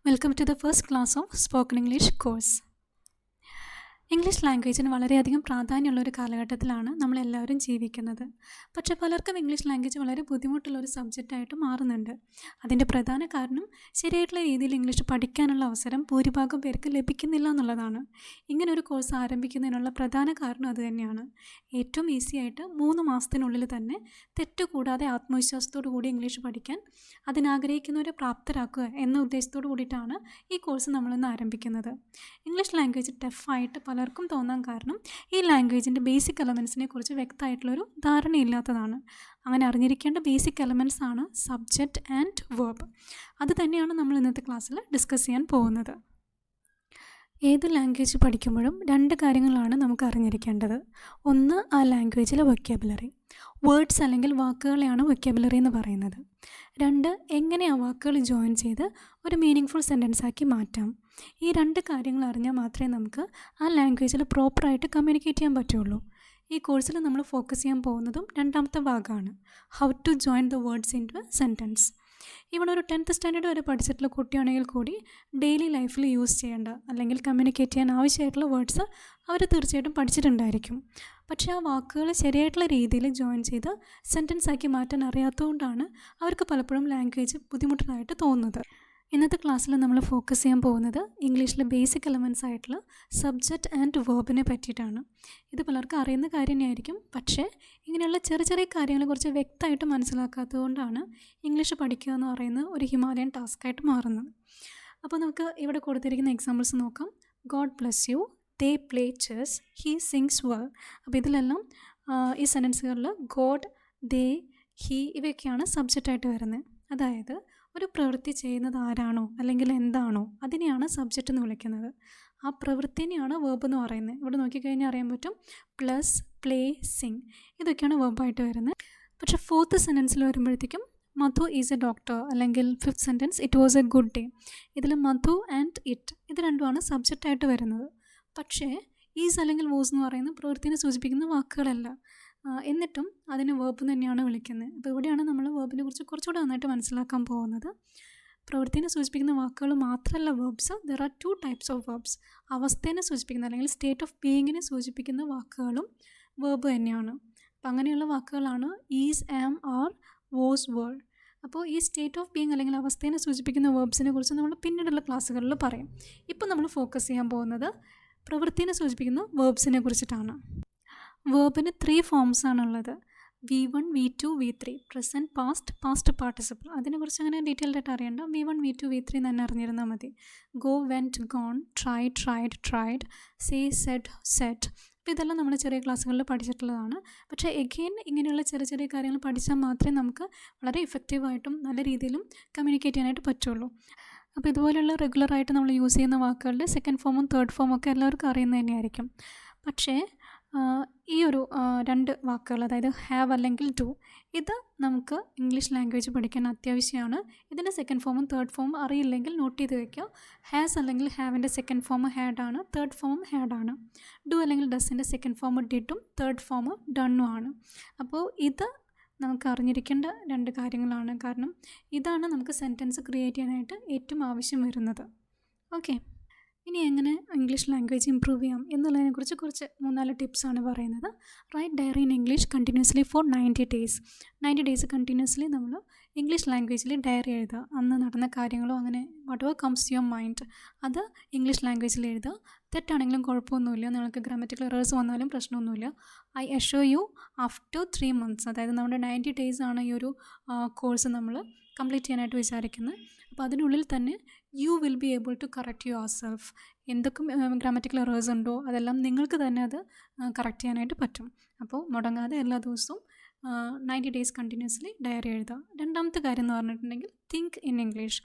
Welcome to the first class of Spoken English course. English ലാംഗ്വേജിന് വളരെയധികം പ്രാധാന്യമുള്ള ഒരു കാലഘട്ടത്തിലാണ് നമ്മളെല്ലാവരും ജീവിക്കുന്നത്. പക്ഷേ പലർക്കും ഇംഗ്ലീഷ് ലാംഗ്വേജ് വളരെ ബുദ്ധിമുട്ടുള്ളൊരു സബ്ജക്റ്റായിട്ട് മാറുന്നുണ്ട്. അതിൻ്റെ പ്രധാന കാരണം ശരിയായിട്ടുള്ള രീതിയിൽ ഇംഗ്ലീഷ് പഠിക്കാനുള്ള അവസരം ഭൂരിഭാഗം പേർക്ക് ലഭിക്കുന്നില്ല എന്നുള്ളതാണ്. ഇങ്ങനൊരു കോഴ്സ് ആരംഭിക്കുന്നതിനുള്ള പ്രധാന കാരണം അതുതന്നെയാണ്. ഏറ്റവും ഈസിയായിട്ട് 3 മാസത്തിനുള്ളിൽ തന്നെ തെറ്റുകൂടാതെ ആത്മവിശ്വാസത്തോടു കൂടി ഇംഗ്ലീഷ് പഠിക്കാൻ അതിനാഗ്രഹിക്കുന്നവരെ പ്രാപ്തരാക്കുക എന്ന ഉദ്ദേശത്തോടു കൂടിയിട്ടാണ് ഈ കോഴ്സ് നമ്മളിന്ന് ആരംഭിക്കുന്നത്. ഇംഗ്ലീഷ് ലാംഗ്വേജ് ടഫായിട്ട് പലർക്കും തോന്നാൻ കാരണം ഈ ലാംഗ്വേജിൻ്റെ ബേസിക് എലമെൻസിനെ കുറിച്ച് വ്യക്തമായിട്ടുള്ളൊരു ധാരണയില്ലാത്തതാണ്. അങ്ങനെ അറിഞ്ഞിരിക്കേണ്ട ബേസിക് എലമെൻറ്റ്സ് ആണ് സബ്ജക്റ്റ് ആൻഡ് വേർബ്. അത് തന്നെയാണ് നമ്മൾ ഇന്നത്തെ ക്ലാസ്സിൽ ഡിസ്കസ് ചെയ്യാൻ പോകുന്നത്. ഏത് ലാംഗ്വേജ് പഠിക്കുമ്പോഴും 2 കാര്യങ്ങളാണ് നമുക്ക് അറിഞ്ഞിരിക്കേണ്ടത്. ഒന്ന്, ആ ലാംഗ്വേജിലെ വൊക്കാബുലറി. വേർഡ്സ് അല്ലെങ്കിൽ വാക്കുകളെയാണ് വൊക്കാബുലറി എന്ന് പറയുന്നത്. 2, എങ്ങനെ ആ വാക്കുകൾ ജോയിൻ ചെയ്ത് ഒരു മീനിങ് സെൻറ്റൻസ് ആക്കി മാറ്റാം. ഈ 2 കാര്യങ്ങൾ അറിഞ്ഞാൽ മാത്രമേ നമുക്ക് ആ ലാംഗ്വേജിൽ പ്രോപ്പറായിട്ട് കമ്മ്യൂണിക്കേറ്റ് ചെയ്യാൻ പറ്റുള്ളൂ. ഈ കോഴ്സിൽ നമ്മൾ ഫോക്കസ് ചെയ്യാൻ പോകുന്നതും 2ാമത്തെ ഭാഗമാണ്, how to join the words into a sentence. ഇവിടെ ഒരു 10th സ്റ്റാൻഡേർഡ് വരെ പഠിച്ചിട്ടുള്ള കുട്ടിയാണെങ്കിൽ കൂടി ഡെയിലി ലൈഫിൽ യൂസ് ചെയ്യേണ്ട അല്ലെങ്കിൽ കമ്മ്യൂണിക്കേറ്റ് ചെയ്യാൻ ആവശ്യമായിട്ടുള്ള വേർഡ്സ് അവർ തീർച്ചയായിട്ടും പഠിച്ചിട്ടുണ്ടായിരിക്കും. പക്ഷേ ആ വാക്കുകൾ ശരിയായിട്ടുള്ള രീതിയിൽ ജോയിൻ ചെയ്ത് സെൻറ്റൻസ് ആക്കി മാറ്റാൻ അറിയാത്തതുകൊണ്ടാണ് അവർക്ക് പലപ്പോഴും ലാംഗ്വേജ് ബുദ്ധിമുട്ടായിട്ട് തോന്നുന്നത്. ഇന്നത്തെ ക്ലാസ്സിൽ നമ്മൾ ഫോക്കസ് ചെയ്യാൻ പോകുന്നത് ഇംഗ്ലീഷിലെ ബേസിക് എലമെൻറ്റ്സ് ആയിട്ടുള്ള സബ്ജക്റ്റ് ആൻഡ് വേർബിനെ പറ്റിയിട്ടാണ്. ഇത് പലർക്കും അറിയുന്ന കാര്യം തന്നെയായിരിക്കും. പക്ഷേ ഇങ്ങനെയുള്ള ചെറിയ ചെറിയ കാര്യങ്ങളെക്കുറിച്ച് വ്യക്തമായിട്ട് മനസ്സിലാക്കാത്തതുകൊണ്ടാണ് ഇംഗ്ലീഷ് പഠിക്കുക എന്ന് പറയുന്നത് ഒരു ഹിമാലയൻ ടാസ്ക്കായിട്ട് മാറുന്നത്. അപ്പോൾ നമുക്ക് ഇവിടെ കൊടുത്തിരിക്കുന്ന എക്സാമ്പിൾസ് നോക്കാം. God bless you, they play chess, he sings well. അപ്പോൾ ഇതിലെല്ലാം ഈ സെൻറ്റൻസുകളിൽ ഗോഡ്, ദേ, ഹീ ഇവയൊക്കെയാണ് സബ്ജക്റ്റായിട്ട് വരുന്നത്. അതായത് ഒരു പ്രവൃത്തി ചെയ്യുന്നത് ആരാണോ അല്ലെങ്കിൽ എന്താണോ അതിനെയാണ് സബ്ജക്റ്റ് എന്ന് വിളിക്കുന്നത്. ആ പ്രവൃത്തിനെയാണ് വേർബ് എന്ന് പറയുന്നത്. ഇവിടെ നോക്കിക്കഴിഞ്ഞാൽ അറിയാൻ പറ്റും പ്ലസ്, പ്ലേ, സിങ് ഇതൊക്കെയാണ് വേർബായിട്ട് വരുന്നത്. പക്ഷേ 4th സെൻറ്റൻസിൽ വരുമ്പോഴത്തേക്കും മധു ഈസ് എ ഡോക്ടർ അല്ലെങ്കിൽ 5th sentence it was A good day. ഇതിൽ മധു ആൻഡ് ഇറ്റ് ഇത് രണ്ടുമാണ് സബ്ജക്റ്റായിട്ട് വരുന്നത്. പക്ഷേ ഈസ് അല്ലെങ്കിൽ വാസ് എന്ന് പറയുന്ന പ്രവൃത്തിനെ സൂചിപ്പിക്കുന്ന വാക്കുകളല്ല. എന്നിട്ടും അതിന് വേർബ് തന്നെയാണ് വിളിക്കുന്നത്. അപ്പോൾ ഇവിടെയാണ് നമ്മൾ വേർബിനെ കുറിച്ച് കുറച്ചുകൂടെ നന്നായിട്ട് മനസ്സിലാക്കാൻ പോകുന്നത്. പ്രവൃത്തിനെ സൂചിപ്പിക്കുന്ന വാക്കുകൾ മാത്രമല്ല verbs, there are 2 types of verbs. അവസ്ഥേനെ സൂചിപ്പിക്കുന്ന അല്ലെങ്കിൽ സ്റ്റേറ്റ് ഓഫ് ബീയിങ്ങിനെ സൂചിപ്പിക്കുന്ന വാക്കുകളും വേർബ് തന്നെയാണ്. അപ്പം അങ്ങനെയുള്ള വാക്കുകളാണ് is, am, are, was, were. അപ്പോൾ ഈ സ്റ്റേറ്റ് ഓഫ് ബീയിങ് അല്ലെങ്കിൽ അവസ്ഥേനെ സൂചിപ്പിക്കുന്ന വേർബ്സിനെ കുറിച്ച് നമ്മൾ പിന്നീടുള്ള ക്ലാസ്സുകളിൽ പറയും. ഇപ്പോൾ നമ്മൾ ഫോക്കസ് ചെയ്യാൻ പോകുന്നത് പ്രവൃത്തിനെ സൂചിപ്പിക്കുന്ന വേർബ്സിനെ കുറിച്ചിട്ടാണ്. വേർബിന് 3 ഫോംസ് ആണുള്ളത്. V1, V2, V3. Present, past, past participle. അതിനെക്കുറിച്ച് അങ്ങനെ ഡീറ്റെയിൽഡ് ആയിട്ട് അറിയണ്ട. V1, V2, V3 തന്നെ അറിഞ്ഞിരുന്നാൽ മതി. Go, went, gone, try, tried, tried, say, said, said. അപ്പോൾ ഇതെല്ലാം നമ്മൾ ചെറിയ ക്ലാസ്സുകളിൽ പഠിച്ചിട്ടുള്ളതാണ്. പക്ഷേ എഗെയിൻ ഇങ്ങനെയുള്ള ചെറിയ ചെറിയ കാര്യങ്ങൾ പഠിച്ചാൽ മാത്രമേ നമുക്ക് വളരെ ഇഫക്റ്റീവായിട്ടും നല്ല രീതിയിലും കമ്മ്യൂണിക്കേറ്റ് ചെയ്യാനായിട്ട് പറ്റുള്ളൂ. അപ്പോൾ ഇതുപോലെയുള്ള റെഗുലറായിട്ട് നമ്മൾ യൂസ് ചെയ്യുന്ന വാക്കുകളുടെ 2nd ഫോമും 3rd ഫോമും ഒക്കെ എല്ലാവർക്കും അറിയുന്നത് തന്നെയായിരിക്കും. പക്ഷേ ഈ ഒരു 2 വാക്കുകൾ, അതായത് ഹാവ് അല്ലെങ്കിൽ ഡു, ഇത് നമുക്ക് ഇംഗ്ലീഷ് ലാംഗ്വേജ് പഠിക്കാൻ അത്യാവശ്യമാണ്. ഇതിൻ്റെ 2nd ഫോമും 3rd ഫോമും അറിയില്ലെങ്കിൽ നോട്ട് ചെയ്ത് വയ്ക്കുക. ഹാസ് അല്ലെങ്കിൽ ഹാവിൻ്റെ 2nd ഫോം ഹാഡാണ്, 3rd ഫോമും ഹാഡാണ്. ഡു അല്ലെങ്കിൽ ഡസിൻ്റെ 2nd ഫോം ഡിഡും 3rd ഫോം ഡണ്ണും ആണ്. അപ്പോൾ ഇത് നമുക്ക് അറിഞ്ഞിരിക്കേണ്ട 2 കാര്യങ്ങളാണ്. കാരണം ഇതാണ് നമുക്ക് സെൻറ്റൻസ് ക്രിയേറ്റ് ചെയ്യാനായിട്ട് ഏറ്റവും ആവശ്യം വരുന്നത്. ഓക്കെ, ഇനി എങ്ങനെ ഇംഗ്ലീഷ് ലാംഗ്വേജ് ഇമ്പ്രൂവ് ചെയ്യാം എന്നുള്ളതിനെക്കുറിച്ച് കുറച്ച് 3-4 ടിപ്സാണ് പറയുന്നത്. Write diary in English continuously for 90 days. 90 days continuously നമ്മൾ ഇംഗ്ലീഷ് ലാംഗ്വേജിൽ ഡയറി എഴുതുക. അന്ന് നടന്ന കാര്യങ്ങളോ അങ്ങനെ whatever comes your mind അത് ഇംഗ്ലീഷ് ലാംഗ്വേജിൽ എഴുതുക. തെറ്റാണെങ്കിലും കുഴപ്പമൊന്നുമില്ല, നിങ്ങൾക്ക് ഗ്രാമറ്റിക്കൽ എറേഴ്സ് വന്നാലും പ്രശ്നമൊന്നുമില്ല. I assure you after 3 months, അതായത് നമ്മുടെ 90 days ആണ് ഈ ഒരു കോഴ്സ് നമ്മൾ കംപ്ലീറ്റ് ചെയ്യാനായിട്ട് വിചാരിക്കുന്നത്. അപ്പോൾ അതിനുള്ളിൽ തന്നെ you will be able to correct yourself. എന്തൊക്കെ ഗ്രാമറ്റിക്കൽ എറേഴ്സ് ഉണ്ടോ അതെല്ലാം നിങ്ങൾക്ക് തന്നെ അത് കറക്റ്റ് ചെയ്യാനായിട്ട് പറ്റും. അപ്പോൾ മുടങ്ങാതെ എല്ലാ ദിവസവും 90 days കണ്ടിന്യൂസ്ലി ഡയറി എഴുതുക. 2ാമത്തെ കാര്യം എന്ന് പറഞ്ഞിട്ടുണ്ടെങ്കിൽ തിങ്ക് ഇൻ ഇംഗ്ലീഷ്.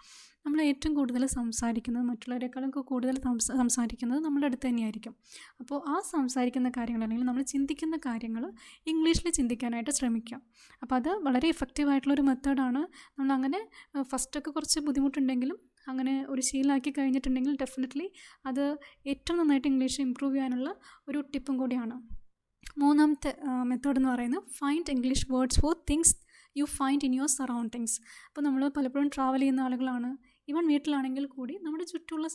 നമ്മൾ ഏറ്റവും കൂടുതൽ സംസാരിക്കുന്നത്, മറ്റുള്ളവരെക്കാളും കൂടുതൽ സംസാരിക്കുന്നത് നമ്മുടെ അടുത്ത് തന്നെയായിരിക്കും. അപ്പോൾ ആ സംസാരിക്കുന്ന കാര്യങ്ങൾ അല്ലെങ്കിൽ നമ്മൾ ചിന്തിക്കുന്ന കാര്യങ്ങൾ ഇംഗ്ലീഷിൽ ചിന്തിക്കാനായിട്ട് ശ്രമിക്കുക. അപ്പോൾ അത് വളരെ ഇഫക്റ്റീവായിട്ടുള്ളൊരു മെത്തേഡാണ്. നമ്മളങ്ങനെ ഫസ്റ്റൊക്കെ കുറച്ച് ബുദ്ധിമുട്ടുണ്ടെങ്കിലും അങ്ങനെ ഒരു ശീലമാക്കി കഴിഞ്ഞിട്ടുണ്ടെങ്കിൽ ഡെഫിനറ്റ്ലി അത് ഏറ്റവും നന്നായിട്ട് ഇംഗ്ലീഷ് ഇമ്പ്രൂവ് ചെയ്യാനുള്ള ഒരു ടിപ്പും കൂടിയാണ്. 3ാമത്തെ മെത്തേഡ് എന്ന് പറയുന്നത് find English words for things you find in your surroundings. അപ്പോൾ നമ്മൾ പലപ്പോഴും ട്രാവൽ ചെയ്യുന്ന ആളുകളാണ്. ഈവൻ വീട്ടിലാണെങ്കിൽ കൂടി നമ്മുടെ ചുറ്റുമുള്ള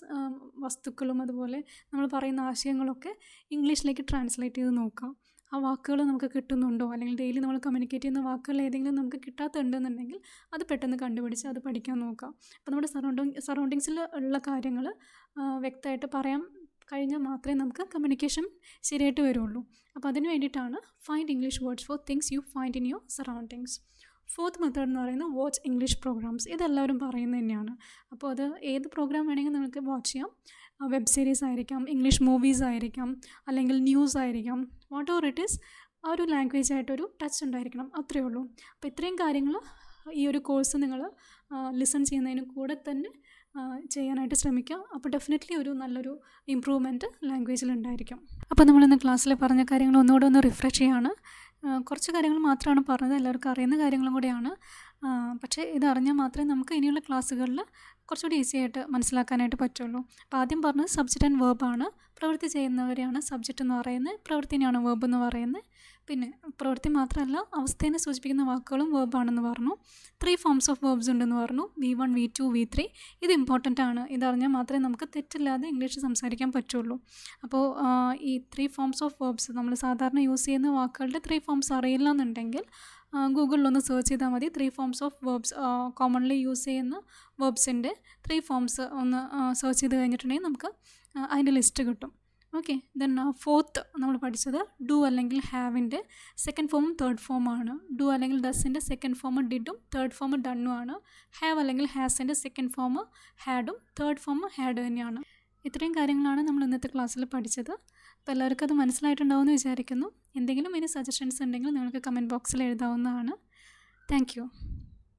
വസ്തുക്കളും അതുപോലെ നമ്മൾ പറയുന്ന ആശയങ്ങളൊക്കെ ഇംഗ്ലീഷിലേക്ക് ട്രാൻസ്ലേറ്റ് ചെയ്ത് നോക്കാം. ആ വാക്കുകൾ നമുക്ക് കിട്ടുന്നുണ്ടോ, അല്ലെങ്കിൽ ഡെയിലി നമ്മൾ കമ്മ്യൂണിക്കേറ്റ് ചെയ്യുന്ന വാക്കുകൾ ഏതെങ്കിലും നമുക്ക് കിട്ടാത്തുണ്ടെന്നുണ്ടെങ്കിൽ അത് പെട്ടെന്ന് കണ്ടുപിടിച്ച് അത് പഠിക്കാൻ നോക്കാം. അപ്പോൾ നമ്മുടെ സറൗണ്ടിങ്സിൽ ഉള്ള കാര്യങ്ങൾ വ്യക്തമായിട്ട് പറയാൻ കഴിഞ്ഞാൽ മാത്രമേ നമുക്ക് കമ്മ്യൂണിക്കേഷൻ ശരിയായിട്ട് വരുള്ളൂ. അപ്പോൾ അതിന് വേണ്ടിയിട്ടാണ് find English words for things you find in your surroundings. Fourth method എന്ന് പറയുന്നത് വാച്ച് ഇംഗ്ലീഷ് പ്രോഗ്രാംസ്. ഇതെല്ലാവരും പറയുന്നത് തന്നെയാണ്. അപ്പോൾ അത് ഏത് പ്രോഗ്രാം വേണമെങ്കിൽ നിങ്ങൾക്ക് വാച്ച് ചെയ്യാം. വെബ് സീരീസ് ആയിരിക്കാം, ഇംഗ്ലീഷ് മൂവീസ് ആയിരിക്കാം, അല്ലെങ്കിൽ ന്യൂസ് ആയിരിക്കാം, വാട്ട് എവർ ഇറ്റ് ഈസ്, ആ ഒരു ലാംഗ്വേജ് ആയിട്ടൊരു ടച്ച് ഉണ്ടായിരിക്കണം, അത്രയേ ഉള്ളൂ. അപ്പോൾ ഇത്രയും കാര്യങ്ങൾ ഈ ഒരു കോഴ്സ് നിങ്ങൾ ലിസൺ ചെയ്യുന്നതിന് കൂടെ തന്നെ ചെയ്യാനായിട്ട് ശ്രമിക്കുക. അപ്പോൾ ഡെഫിനറ്റ്ലി ഒരു നല്ലൊരു ഇമ്പ്രൂവ്മെൻറ്റ് ലാംഗ്വേജിലുണ്ടായിരിക്കും. അപ്പോൾ നമ്മളിന്ന് ക്ലാസ്സിൽ പറഞ്ഞ കാര്യങ്ങൾ ഒന്നുകൂടെ ഒന്ന് റിഫ്രഷ് ചെയ്യാണ്. കുറച്ച് കാര്യങ്ങൾ മാത്രമാണ് പറഞ്ഞത്, എല്ലാവർക്കും അറിയുന്ന കാര്യങ്ങളും കൂടെയാണ്. പക്ഷേ ഇതറിഞ്ഞാൽ മാത്രമേ നമുക്ക് ഇനിയുള്ള ക്ലാസ്സുകളിൽ കുറച്ചുകൂടി ഈസി ആയിട്ട് മനസ്സിലാക്കാനായിട്ട് പറ്റുള്ളൂ. അപ്പോൾ ആദ്യം പറഞ്ഞത് സബ്ജക്റ്റ് ആൻഡ് വേർബാണ്. പ്രവൃത്തി ചെയ്യുന്നവരെയാണ് സബ്ജക്റ്റ് എന്ന് പറയുന്നത്, പ്രവൃത്തിനെയാണ് വേർബ് എന്ന് പറയുന്നത്. പിന്നെ പ്രവൃത്തി മാത്രമല്ല, അവസ്ഥയെ സൂചിപ്പിക്കുന്ന വാക്കുകളും വേർബാണെന്ന് പറഞ്ഞു. 3 ഫോംസ് ഓഫ് വേർബ്സ് ഉണ്ടെന്ന് പറഞ്ഞു, V1, V2, V3. ഇത് ഇമ്പോർട്ടൻ്റ് ആണ്. ഇതറിഞ്ഞാൽ മാത്രമേ നമുക്ക് തെറ്റില്ലാതെ ഇംഗ്ലീഷ് സംസാരിക്കാൻ പറ്റുള്ളൂ. അപ്പോൾ ഈ 3 ഫോംസ് ഓഫ് വേർബ്സ്, നമ്മൾ സാധാരണ യൂസ് ചെയ്യുന്ന വാക്കുകളുടെ 3 ഫോംസ് അറിയില്ല എന്നുണ്ടെങ്കിൽ ഗൂഗിളിലൊന്ന് സെർച്ച് ചെയ്താൽ മതി. 3 forms of verbs, commonly use ചെയ്യുന്ന വേർബ്സിൻ്റെ 3 ഫോംസ് ഒന്ന് സെർച്ച് ചെയ്ത് കഴിഞ്ഞിട്ടുണ്ടെങ്കിൽ നമുക്ക് അതിൻ്റെ ലിസ്റ്റ് കിട്ടും. ഓക്കെ. ദെൻ ഫോർത്ത് നമ്മൾ പഠിച്ചത് ഡു അല്ലെങ്കിൽ ഹാവിൻ്റെ സെക്കൻഡ് ഫോമും തേർഡ് ഫോമാണ്. ഡു അല്ലെങ്കിൽ ഡസിൻ്റെ സെക്കൻഡ് ഫോം ഡിഡും തേർഡ് ഫോം ഡണ്ണും ആണ്. ഹാവ് അല്ലെങ്കിൽ ഹാസിൻ്റെ സെക്കൻഡ് ഫോം ഹാഡും തേർഡ് ഫോം ഹാഡ് തന്നെയാണ്. ഇത്രയും കാര്യങ്ങളാണ് നമ്മൾ ഇന്നത്തെ ക്ലാസ്സിൽ പഠിച്ചത്. അപ്പോൾ എല്ലാവർക്കും അത് മനസ്സിലായിട്ടുണ്ടാവുമെന്ന് വിചാരിക്കുന്നു. എന്തെങ്കിലും ഇനി സജഷൻസ് ഉണ്ടെങ്കിൽ നിങ്ങൾക്ക് കമൻറ്റ് ബോക്സിൽ എഴുതാവുന്നതാണ്. Thank you.